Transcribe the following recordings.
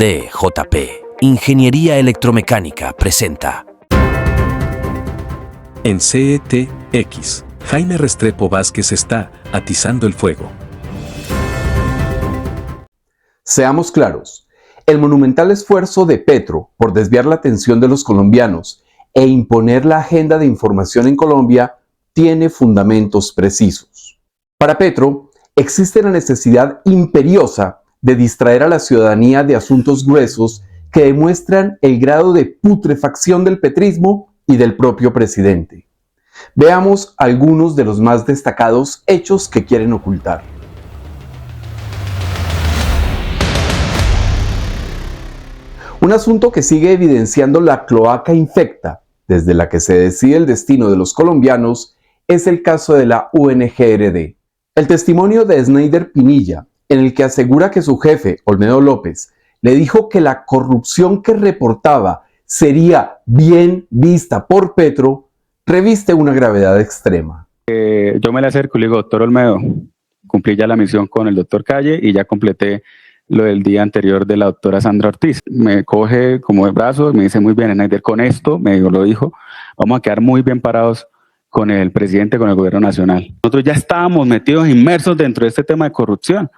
DJP, Ingeniería Electromecánica, presenta. En CETX, Jaime Restrepo Vázquez está atizando el fuego. Seamos claros, el monumental esfuerzo de Petro por desviar la atención de los colombianos e imponer la agenda de información en Colombia tiene fundamentos precisos. Para Petro, existe la necesidad imperiosa de distraer a la ciudadanía de asuntos gruesos que demuestran el grado de putrefacción del petrismo y del propio presidente. Veamos algunos de los más destacados hechos que quieren ocultar. Un asunto que sigue evidenciando la cloaca infecta desde la que se decide el destino de los colombianos es el caso de la UNGRD. El testimonio de Snyder Pinilla, en el que asegura que su jefe, Olmedo López, le dijo que la corrupción que reportaba sería bien vista por Petro, reviste una gravedad extrema. Yo me le acerco y le digo, doctor Olmedo, cumplí ya la misión con el doctor Calle y ya completé lo del día anterior de la doctora Sandra Ortiz. Me coge como de brazo, me dice, muy bien, Snyder, con esto, lo dijo, vamos a quedar muy bien parados con el presidente, con el gobierno nacional. Nosotros ya estábamos metidos, inmersos dentro de este tema de corrupción.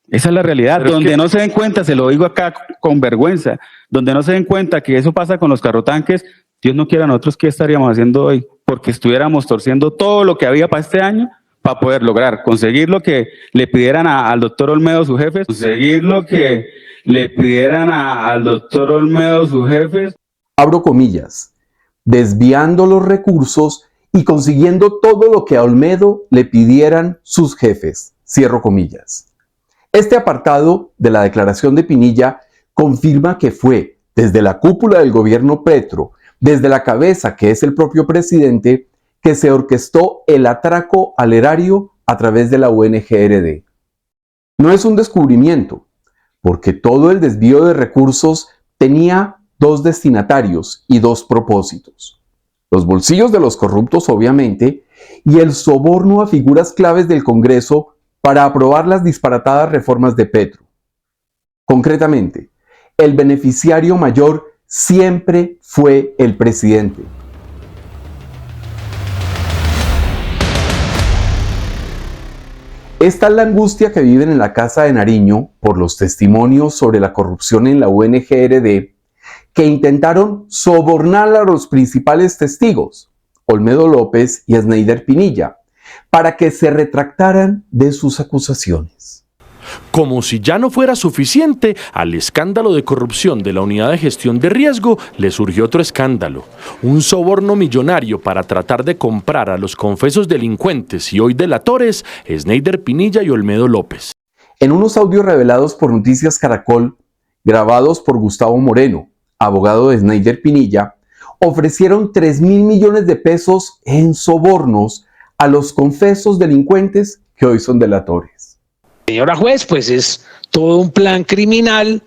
Esa es la realidad. Pero donde no se den cuenta, se lo digo acá con vergüenza, donde no se den cuenta que eso pasa con los carrotanques, Dios no quiera, nosotros qué estaríamos haciendo hoy, porque estuviéramos torciendo todo lo que había para este año para poder lograr, conseguir lo que le pidieran al doctor Olmedo, sus jefes, conseguir lo que le pidieran al doctor Olmedo, sus jefes. Abro comillas, desviando los recursos y consiguiendo todo lo que a Olmedo le pidieran sus jefes, cierro comillas. Este apartado de la declaración de Pinilla confirma que fue desde la cúpula del gobierno Petro, desde la cabeza que es el propio presidente, que se orquestó el atraco al erario a través de la UNGRD. No es un descubrimiento, porque todo el desvío de recursos tenía dos destinatarios y dos propósitos: los bolsillos de los corruptos, obviamente, y el soborno a figuras claves del Congreso para aprobar las disparatadas reformas de Petro. Concretamente, el beneficiario mayor siempre fue el presidente. Esta es la angustia que viven en la Casa de Nariño por los testimonios sobre la corrupción en la UNGRD, que intentaron sobornar a los principales testigos, Olmedo López y Snyder Pinilla, para que se retractaran de sus acusaciones. Como si ya no fuera suficiente, al escándalo de corrupción de la Unidad de Gestión de Riesgo le surgió otro escándalo, un soborno millonario para tratar de comprar a los confesos delincuentes y hoy delatores, Snyder Pinilla y Olmedo López. En unos audios revelados por Noticias Caracol, grabados por Gustavo Moreno, abogado de Snyder Pinilla, ofrecieron 3.000 millones de pesos en sobornos a los confesos delincuentes que hoy son delatores. Señora juez, pues es todo un plan criminal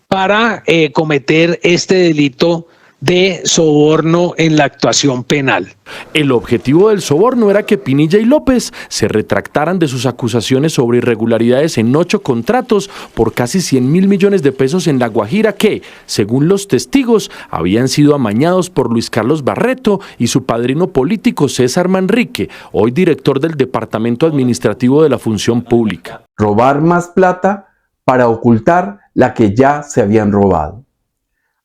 para cometer este delito de soborno en la actuación penal. El objetivo del soborno era que Pinilla y López se retractaran de sus acusaciones sobre irregularidades en 8 contratos por casi 100.000 millones de pesos en La Guajira que, según los testigos, habían sido amañados por Luis Carlos Barreto y su padrino político César Manrique, hoy director del Departamento Administrativo de la Función Pública. Robar más plata para ocultar la que ya se habían robado.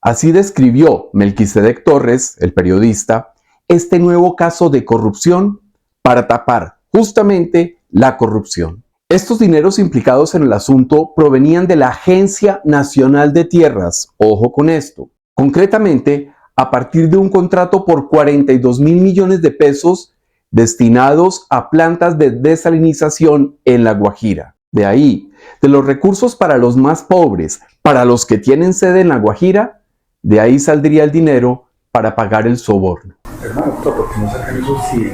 Así describió Melquisedec Torres, el periodista, este nuevo caso de corrupción para tapar justamente la corrupción. Estos dineros implicados en el asunto provenían de la Agencia Nacional de Tierras, ojo con esto, concretamente a partir de un contrato por 42.000 millones de pesos destinados a plantas de desalinización en La Guajira. De ahí, de los recursos para los más pobres, para los que tienen sede en La Guajira, de ahí saldría el dinero para pagar el soborno. Hermano, ¿por qué no sacan esos 100.000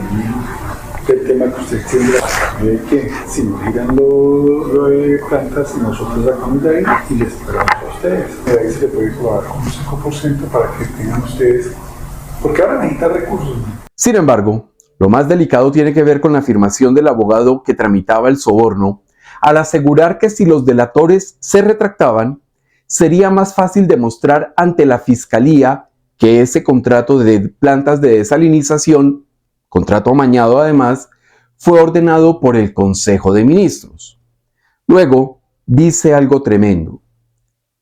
del tema que usted siempre de que si nos giran lo de plantas y nosotros sacamos de ahí y les pagamos a ustedes? De ahí se le puede cobrar como un 5% para que tengan ustedes, porque ahora necesitan recursos. Sin embargo, lo más delicado tiene que ver con la afirmación del abogado que tramitaba el soborno al asegurar que si los delatores se retractaban, sería más fácil demostrar ante la Fiscalía que ese contrato de plantas de desalinización, contrato amañado además, fue ordenado por el Consejo de Ministros. Luego dice algo tremendo: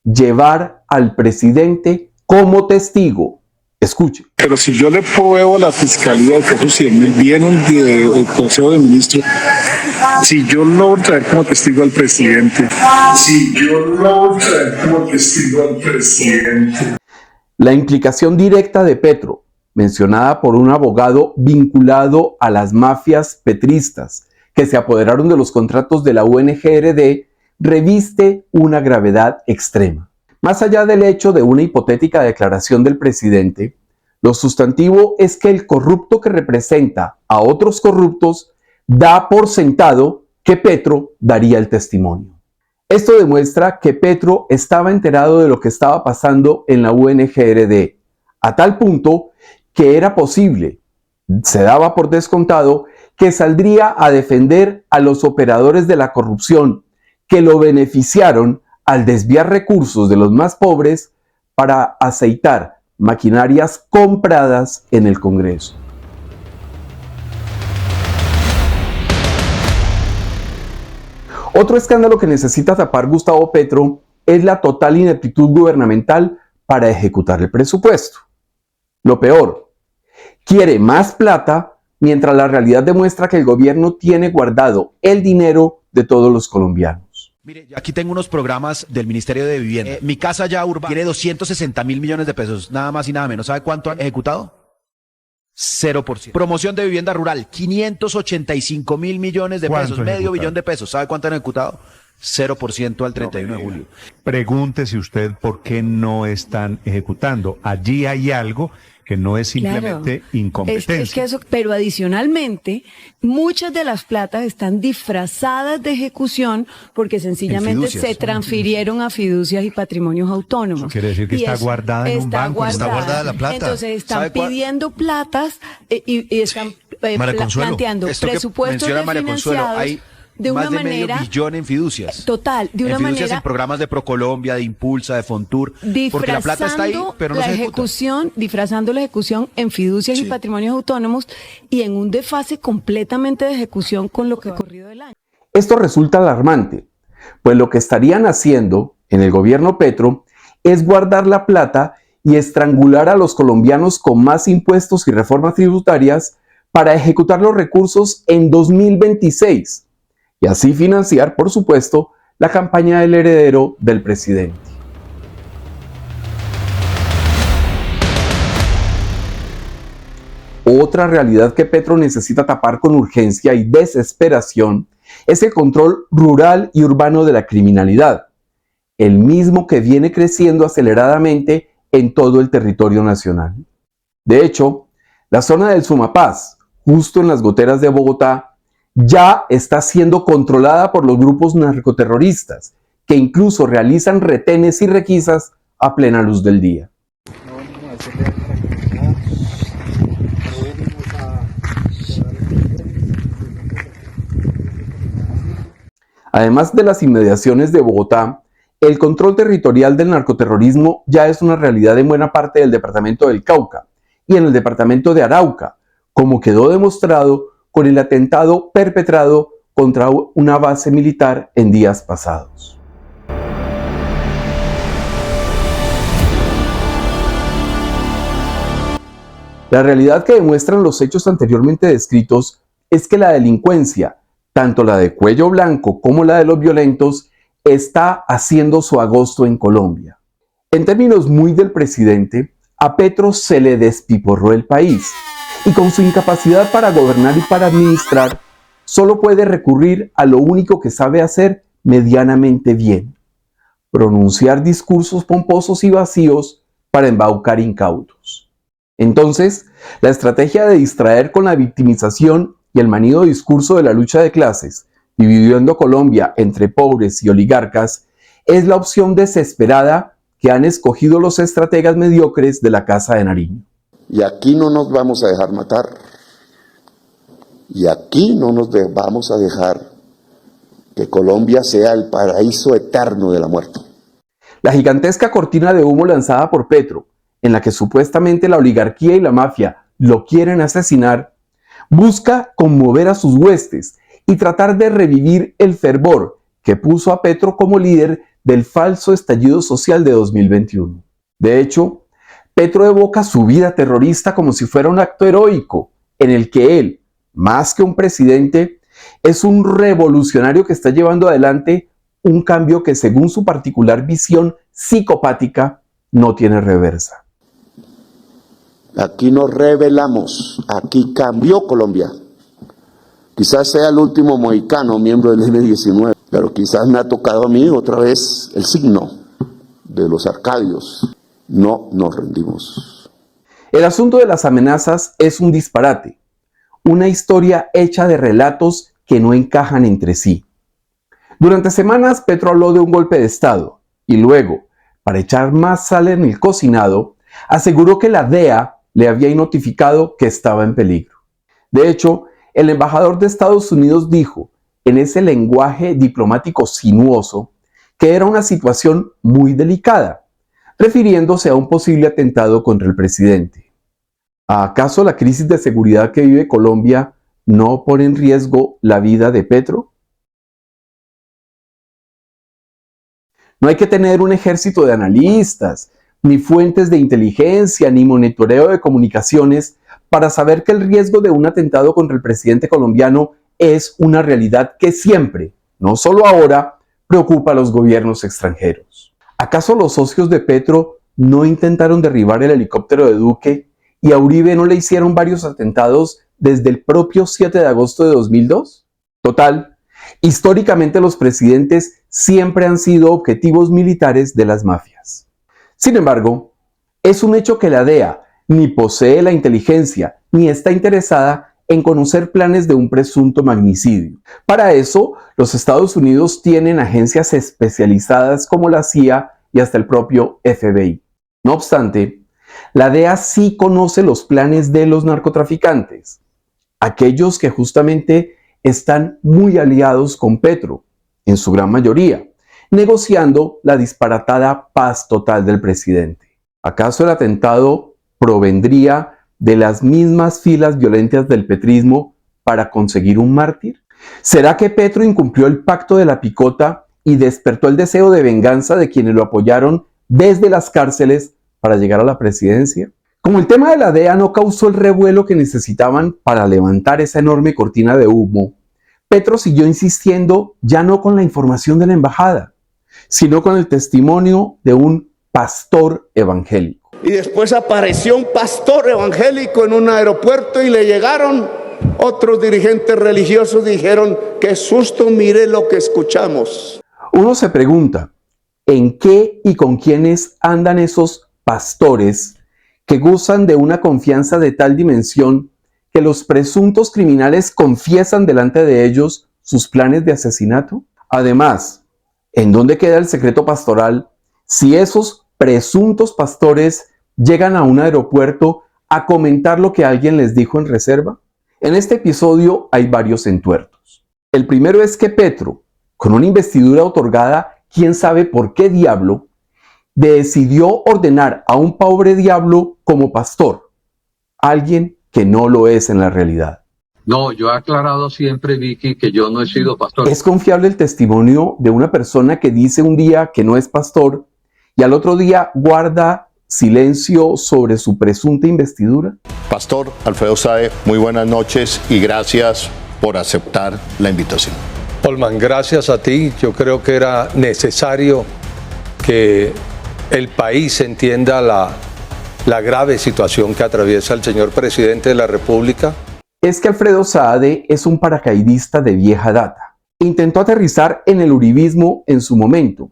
llevar al presidente como testigo. Escuche. Pero si yo le pruebo a la fiscalía que esos 100.000 vienen del Consejo de Ministros, si yo logro traer como testigo al presidente, La implicación directa de Petro, mencionada por un abogado vinculado a las mafias petristas que se apoderaron de los contratos de la UNGRD, reviste una gravedad extrema. Más allá del hecho de una hipotética declaración del presidente, lo sustantivo es que el corrupto que representa a otros corruptos da por sentado que Petro daría el testimonio. Esto demuestra que Petro estaba enterado de lo que estaba pasando en la UNGRD, a tal punto que era posible, se daba por descontado, que saldría a defender a los operadores de la corrupción que lo beneficiaron al desviar recursos de los más pobres para aceitar maquinarias compradas en el Congreso. Otro escándalo que necesita tapar Gustavo Petro es la total ineptitud gubernamental para ejecutar el presupuesto. Lo peor, quiere más plata mientras la realidad demuestra que el gobierno tiene guardado el dinero de todos los colombianos. Mire, aquí tengo unos programas del Ministerio de Vivienda. Mi casa ya urbana tiene 260.000 millones de pesos, nada más y nada menos. ¿Sabe cuánto han ejecutado? 0%. Promoción de vivienda rural, 585.000 millones de pesos, medio billón de pesos. ¿Sabe cuánto han ejecutado? 0% al 31 de julio. Pregúntese usted por qué no están ejecutando. Allí hay algo que no es simplemente incompetencia. Es que eso, pero adicionalmente, muchas de las platas están disfrazadas de ejecución porque sencillamente se transfirieron a fiducias y patrimonios autónomos. Eso quiere decir que está guardada en un banco. Está guardada la plata. Entonces están pidiendo platas y están planteando presupuestos refinanciados de una manera, medio billón en fiducias. Total, de una manera, en programas de Procolombia, de Impulsa, de Fontur, porque la plata está ahí, pero no se ejecuta. Disfrazando la ejecución en fiducias y patrimonios autónomos y en un desfase completamente de ejecución con lo que ha ocurrido del año. Esto resulta alarmante, pues lo que estarían haciendo en el gobierno Petro es guardar la plata y estrangular a los colombianos con más impuestos y reformas tributarias para ejecutar los recursos en 2026. Y así financiar, por supuesto, la campaña del heredero del presidente. Otra realidad que Petro necesita tapar con urgencia y desesperación es el control rural y urbano de la criminalidad, el mismo que viene creciendo aceleradamente en todo el territorio nacional. De hecho, la zona del Sumapaz, justo en las goteras de Bogotá, ya está siendo controlada por los grupos narcoterroristas, que incluso realizan retenes y requisas a plena luz del día. Además de las inmediaciones de Bogotá, el control territorial del narcoterrorismo ya es una realidad en buena parte del departamento del Cauca y en el departamento de Arauca, como quedó demostrado con el atentado perpetrado contra una base militar en días pasados. La realidad que demuestran los hechos anteriormente descritos es que la delincuencia, tanto la de cuello blanco como la de los violentos, está haciendo su agosto en Colombia. En términos muy del presidente, a Petro se le despiporró el país. Y con su incapacidad para gobernar y para administrar, solo puede recurrir a lo único que sabe hacer medianamente bien: pronunciar discursos pomposos y vacíos para embaucar incautos. Entonces, la estrategia de distraer con la victimización y el manido discurso de la lucha de clases, dividiendo Colombia entre pobres y oligarcas, es la opción desesperada que han escogido los estrategas mediocres de la Casa de Nariño. Y aquí no nos vamos a dejar matar. Y aquí no nos vamos a dejar que Colombia sea el paraíso eterno de la muerte. La gigantesca cortina de humo lanzada por Petro, en la que supuestamente la oligarquía y la mafia lo quieren asesinar, busca conmover a sus huestes y tratar de revivir el fervor que puso a Petro como líder del falso estallido social de 2021. De hecho, Petro evoca su vida terrorista como si fuera un acto heroico, en el que él, más que un presidente, es un revolucionario que está llevando adelante un cambio que, según su particular visión psicopática, no tiene reversa. Aquí nos rebelamos, aquí cambió Colombia. Quizás sea el último mohicano miembro del M-19, pero quizás me ha tocado a mí otra vez el signo de los arcadios. No nos rendimos. El asunto de las amenazas es un disparate, una historia hecha de relatos que no encajan entre sí. Durante semanas Petro habló de un golpe de Estado y luego, para echar más sal en el cocinado, aseguró que la DEA le había notificado que estaba en peligro. De hecho, el embajador de Estados Unidos dijo, en ese lenguaje diplomático sinuoso, que era una situación muy delicada, refiriéndose a un posible atentado contra el presidente. ¿Acaso la crisis de seguridad que vive Colombia no pone en riesgo la vida de Petro? No hay que tener un ejército de analistas, ni fuentes de inteligencia, ni monitoreo de comunicaciones para saber que el riesgo de un atentado contra el presidente colombiano es una realidad que siempre, no solo ahora, preocupa a los gobiernos extranjeros. ¿Acaso los socios de Petro no intentaron derribar el helicóptero de Duque y a Uribe no le hicieron varios atentados desde el propio 7 de agosto de 2002? Total, históricamente los presidentes siempre han sido objetivos militares de las mafias. Sin embargo, es un hecho que la DEA ni posee la inteligencia ni está interesada en conocer planes de un presunto magnicidio. Para eso, los Estados Unidos tienen agencias especializadas como la CIA y hasta el propio FBI. No obstante, la DEA sí conoce los planes de los narcotraficantes, aquellos que justamente están muy aliados con Petro, en su gran mayoría, negociando la disparatada paz total del presidente. ¿Acaso el atentado provendría de las mismas filas violentas del petrismo para conseguir un mártir? ¿Será que Petro incumplió el pacto de la picota y despertó el deseo de venganza de quienes lo apoyaron desde las cárceles para llegar a la presidencia? Como el tema de la DEA no causó el revuelo que necesitaban para levantar esa enorme cortina de humo, Petro siguió insistiendo ya no con la información de la embajada, sino con el testimonio de un pastor evangélico. Y después apareció un pastor evangélico en un aeropuerto y le llegaron otros dirigentes religiosos, dijeron, qué susto, mire lo que escuchamos. Uno se pregunta, ¿en qué y con quiénes andan esos pastores que gozan de una confianza de tal dimensión que los presuntos criminales confiesan delante de ellos sus planes de asesinato? Además, ¿en dónde queda el secreto pastoral si esos presuntos pastores llegan a un aeropuerto a comentar lo que alguien les dijo en reserva? En este episodio hay varios entuertos. El primero es que Petro, con una investidura otorgada, quién sabe por qué diablo, decidió ordenar a un pobre diablo como pastor, alguien que no lo es en la realidad. No, yo he aclarado siempre, Vicky, que yo no he sido pastor. ¿Es confiable el testimonio de una persona que dice un día que no es pastor y al otro día guarda silencio sobre su presunta investidura? Pastor Alfredo Sae, muy buenas noches y gracias por aceptar la invitación. Holman, gracias a ti. Yo creo que era necesario que el país entienda la grave situación que atraviesa el señor presidente de la República. Es que Alfredo Saade es un paracaidista de vieja data. Intentó aterrizar en el uribismo en su momento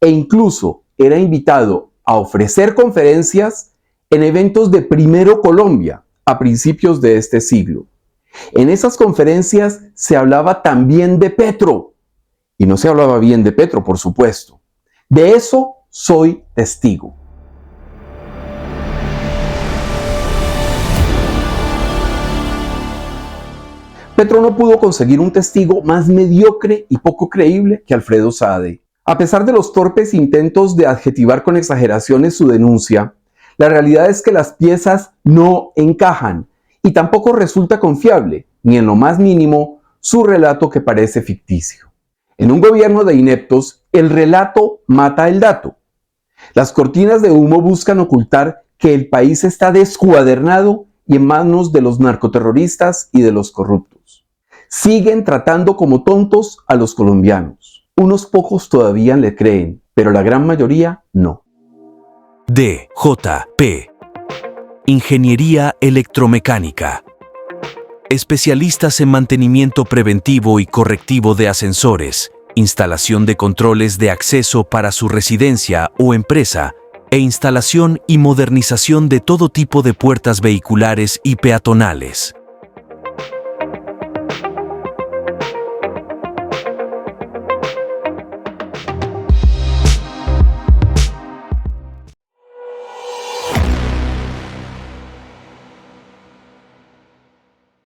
e incluso era invitado a ofrecer conferencias en eventos de Primero Colombia a principios de este siglo. En esas conferencias se hablaba también de Petro. Y no se hablaba bien de Petro, por supuesto. De eso soy testigo. Petro no pudo conseguir un testigo más mediocre y poco creíble que Alfredo Saade. A pesar de los torpes intentos de adjetivar con exageraciones su denuncia, la realidad es que las piezas no encajan y tampoco resulta confiable, ni en lo más mínimo, su relato que parece ficticio. En un gobierno de ineptos, el relato mata el dato. Las cortinas de humo buscan ocultar que el país está descuadernado y en manos de los narcoterroristas y de los corruptos. Siguen tratando como tontos a los colombianos. Unos pocos todavía le creen, pero la gran mayoría no. DJP. Ingeniería electromecánica. Especialistas en mantenimiento preventivo y correctivo de ascensores, instalación de controles de acceso para su residencia o empresa, e instalación y modernización de todo tipo de puertas vehiculares y peatonales.